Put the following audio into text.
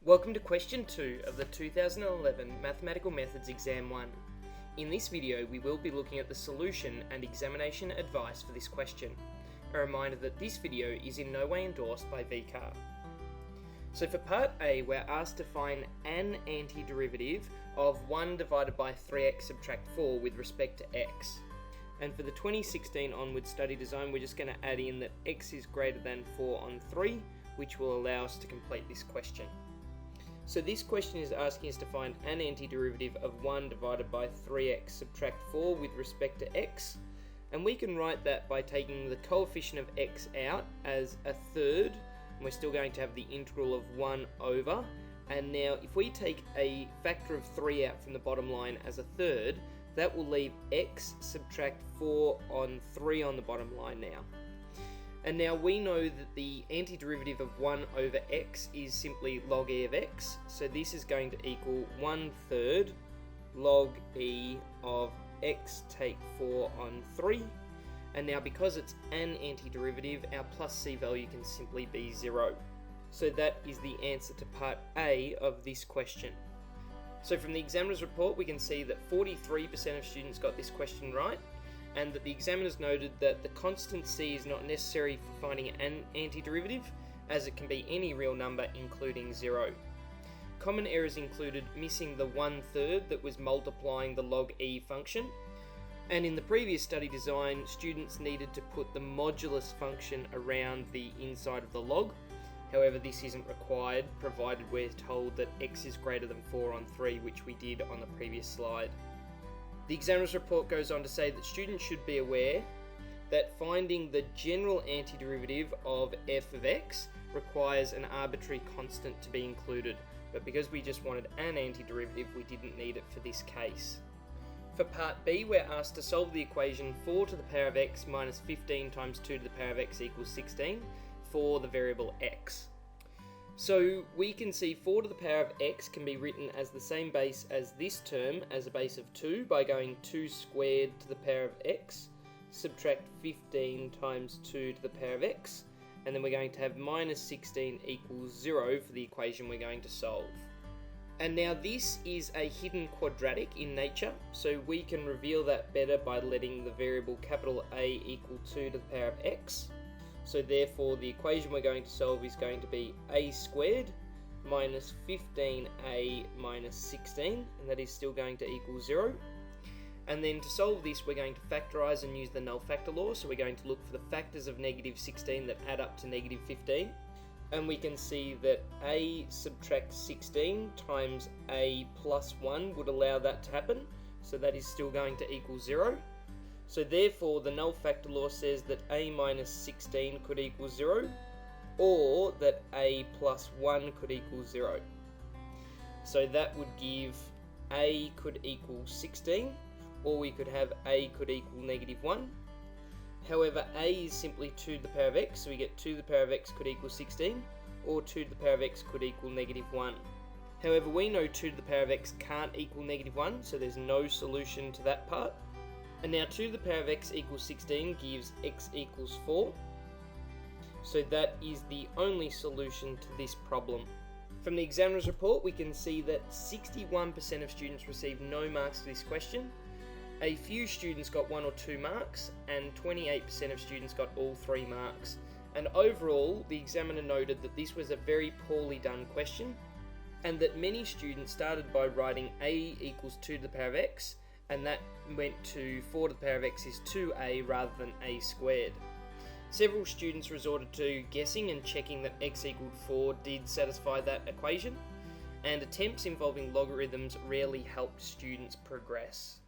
Welcome to question 2 of the 2011 Mathematical Methods Exam 1. In this video we will be looking at the solution and examination advice for this question. A reminder that this video is in no way endorsed by VCAA. So for part A, we're asked to find an antiderivative of 1 divided by 3x subtract 4 with respect to x. And for the 2016 onward study design, we're just going to add in that x is greater than 4 on 3, which will allow us to complete this question. So this question is asking us to find an antiderivative of 1 divided by 3x subtract 4 with respect to x. And we can write that by taking the coefficient of x out as a third, and we're still going to have the integral of 1 over. And now if we take a factor of 3 out from the bottom line as a third, that will leave x subtract 4 on 3 on the bottom line now. And now we know that the antiderivative of 1 over x is simply log e of x. So this is going to equal 1/3 log e of x take 4 on 3. And now because it's an antiderivative, our plus c value can simply be 0. So that is the answer to part A of this question. So from the examiner's report, we can see that 43% of students got this question right, and that the examiners noted that the constant c is not necessary for finding an antiderivative, as it can be any real number including 0. Common errors included missing the 1/3 that was multiplying the log e function, and in the previous study design, students needed to put the modulus function around the inside of the log. However, this isn't required, provided we're told that x is greater than 4 on 3, which we did on the previous slide. The examiner's report goes on to say that students should be aware that finding the general antiderivative of f of x requires an arbitrary constant to be included, but because we just wanted an antiderivative, we didn't need it for this case. For part B, we're asked to solve the equation 4 to the power of x minus 15 times 2 to the power of x equals 16 for the variable x. So we can see 4 to the power of x can be written as the same base as this term as a base of 2 by going 2 squared to the power of x, subtract 15 times 2 to the power of x, and then we're going to have minus 16 equals 0 for the equation we're going to solve. And now this is a hidden quadratic in nature, so we can reveal that better by letting the variable capital A equal 2 to the power of x. So therefore the equation we're going to solve is going to be a squared minus 15a minus 16, and that is still going to equal 0. And then to solve this, we're going to factorise and use the null factor law, so we're going to look for the factors of negative 16 that add up to negative 15. And we can see that a subtract 16 times a plus 1 would allow that to happen, so that is still going to equal 0. So therefore the null factor law says that a minus 16 could equal 0, or that a plus 1 could equal 0. So that would give a could equal 16, or we could have a could equal negative 1. However, a is simply 2 to the power of x, so we get 2 to the power of x could equal 16, or 2 to the power of x could equal negative 1. However, we know 2 to the power of x can't equal negative 1, so there's no solution to that part. And now 2 to the power of x equals 16 gives x equals 4. So that is the only solution to this problem. From the examiner's report, we can see that 61% of students received no marks for this question. A few students got 1 or 2 marks, and 28% of students got all 3 marks. And overall, the examiner noted that this was a very poorly done question, and that many students started by writing a equals 2 to the power of x, and that went to 4 to the power of x is 2a rather than a squared. Several students resorted to guessing and checking that x equaled 4 did satisfy that equation, and attempts involving logarithms rarely helped students progress.